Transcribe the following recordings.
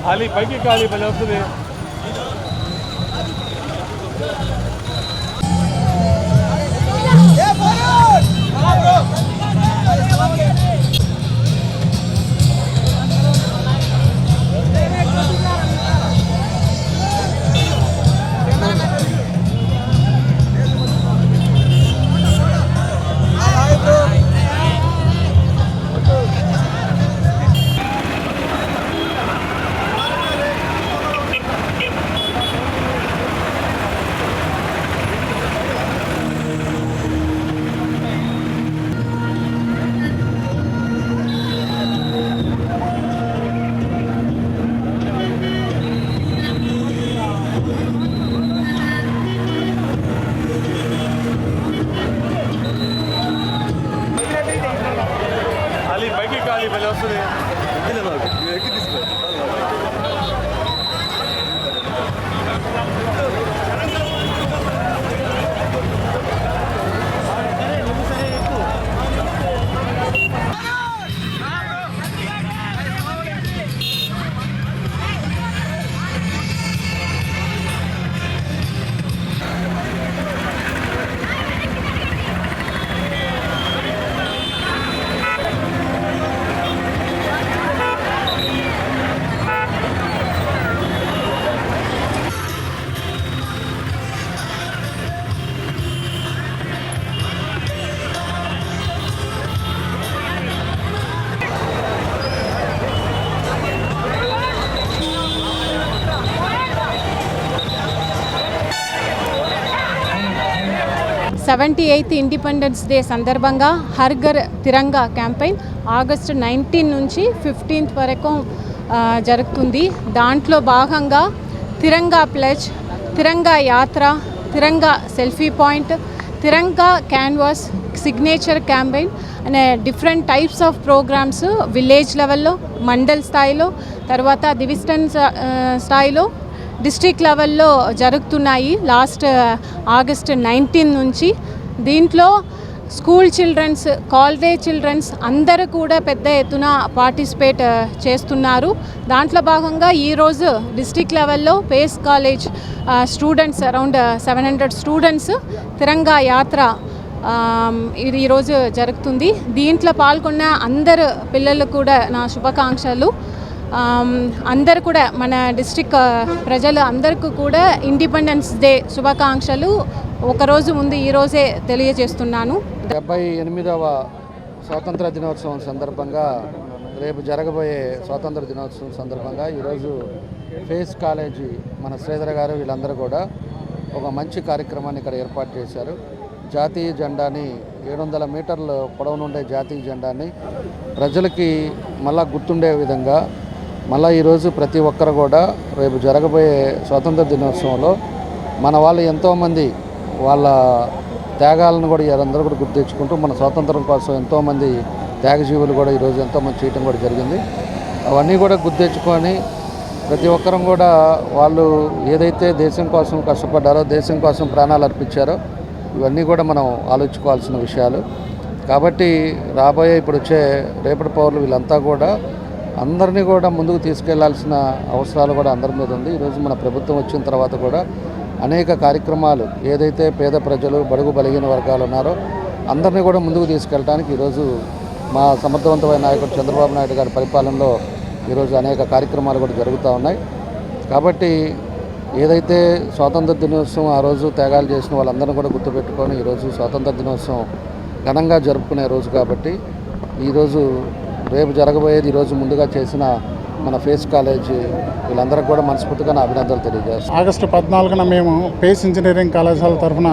ఖాళీ పైకి ఖాళీ పని వస్తుంది. పైకి ఖాళీ పని వస్తుంది. ఎక్కి తీసుకో. ఇండిపెండెన్స్ డే సందర్భంగా హర్ ఘర్ తిరంగా క్యాంపెయిన్ ఆగస్టు 19 నుంచి 15 వరకు జరుగుతుంది. దాంట్లో భాగంగా తిరంగా pledge, Tiranga Yatra, Tiranga selfie point, Tiranga canvas, signature campaign అనే different types of programmes village లెవెల్లో, మండల్ స్థాయిలో, తర్వాత డివిజన్ స్థాయిలో, డిస్ట్రిక్ట్ లెవెల్లో జరుగుతున్నాయి లాస్ట్ ఆగస్ట్ 19 నుంచి. దీంట్లో స్కూల్ చిల్డ్రన్స్, కాలేజ్ చిల్డ్రన్స్ అందరూ కూడా పెద్ద ఎత్తున పార్టిసిపేట్ చేస్తున్నారు. దాంట్లో భాగంగా ఈరోజు డిస్ట్రిక్ట్ లెవెల్లో Pace college students around 700 students Tiranga Yatra ఇది ఈరోజు జరుగుతుంది. దీంట్లో పాల్గొన్న అందరు పిల్లలకు కూడా నా శుభాకాంక్షలు. అందరు కూడా మన డిస్ట్రిక్ట్ ప్రజలు అందరికీ కూడా ఇండిపెండెన్స్ డే శుభాకాంక్షలు ఒకరోజు ముందు ఈరోజే తెలియజేస్తున్నాను. 78వ స్వాతంత్ర దినోత్సవం సందర్భంగా రేపు జరగబోయే స్వాతంత్ర దినోత్సవం సందర్భంగా ఈరోజు ఫేస్ కాలేజీ మన శ్రీధర్ గారు వీళ్ళందరూ కూడా ఒక మంచి కార్యక్రమాన్ని ఇక్కడ ఏర్పాటు చేశారు. జాతీయ జెండాని 700 మీటర్ల పొడవునుండే జాతీయ జెండాని ప్రజలకి మళ్ళా గుర్తుండే విధంగా మళ్ళీ ఈరోజు ప్రతి ఒక్కరు కూడా రేపు జరగబోయే స్వాతంత్ర దినోత్సవంలో మన వాళ్ళు ఎంతోమంది వాళ్ళ త్యాగాలను కూడా అందరూ కూడా గుర్తు తెచ్చుకుంటూ మన స్వాతంత్రం కోసం ఎంతోమంది త్యాగజీవులు కూడా ఈరోజు ఎంతోమంది చేయటం కూడా జరిగింది. అవన్నీ కూడా గుర్తు తెచ్చుకొని ప్రతి ఒక్కరం కూడా వాళ్ళు ఏదైతే దేశం కోసం కష్టపడ్డారో, దేశం కోసం ప్రాణాలు అర్పించారో ఇవన్నీ కూడా మనం ఆలోచించుకోవాల్సిన విషయాలు. కాబట్టి రాబోయే ఇప్పుడు వచ్చే రేపటి పౌరులు వీళ్ళంతా కూడా అందరినీ కూడా ముందుకు తీసుకెళ్లాల్సిన అవసరాలు కూడా అందరి మీద ఉంది. ఈరోజు మన ప్రభుత్వం వచ్చిన తర్వాత కూడా అనేక కార్యక్రమాలు ఏదైతే పేద ప్రజలు, బడుగు బలహీన వర్గాలు ఉన్నారో అందరినీ కూడా ముందుకు తీసుకెళ్ళడానికి ఈరోజు మా సమర్థవంతమైన నాయకుడు చంద్రబాబు నాయుడు గారి పరిపాలనలో ఈరోజు అనేక కార్యక్రమాలు కూడా జరుగుతూ ఉన్నాయి. కాబట్టి ఏదైతే స్వాతంత్ర దినోత్సవం ఆ రోజు త్యాగాలు చేసిన వాళ్ళందరినీ కూడా గుర్తుపెట్టుకొని ఈరోజు స్వాతంత్ర దినోత్సవం ఘనంగా జరుపుకునే రోజు కాబట్టి ఈరోజు రేపు జరగబోయేది ఈరోజు ముందుగా చేసిన మన ఫేస్ కాలేజీ వీళ్ళందరికీ కూడా మనస్ఫూర్తిగా నా అభినందనలు తెలియజేస్తాం. ఆగస్టు 14న మేము పేస్ ఇంజనీరింగ్ కళాశాల తరఫున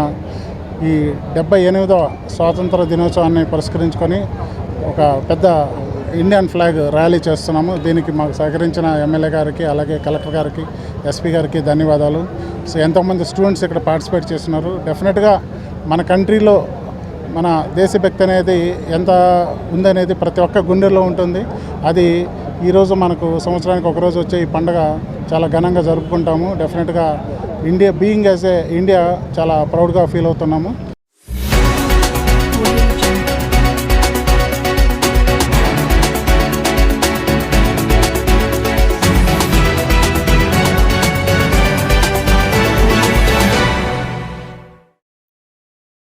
ఈ 78వ స్వాతంత్ర దినోత్సవాన్ని పురస్కరించుకొని ఒక పెద్ద ఇండియన్ ఫ్లాగ్ ర్యాలీ చేస్తున్నాము. దీనికి మాకు సహకరించిన ఎమ్మెల్యే గారికి, అలాగే కలెక్టర్ గారికి, ఎస్పీ గారికి ధన్యవాదాలు. సో ఎంతోమంది స్టూడెంట్స్ ఇక్కడ పార్టిసిపేట్ చేస్తున్నారు. డెఫినెట్గా మన కంట్రీలో మన దేశభక్తి అనేది ఎంత ఉందనేది ప్రతి ఒక్క గుండెల్లో ఉంటుంది. అది ఈరోజు మనకు సంవత్సరానికి ఒకరోజు వచ్చే ఈ పండుగ చాలా ఘనంగా జరుపుకుంటాము. డెఫినెట్గా India being as a India చాలా ప్రౌడ్గా ఫీల్ అవుతున్నాము.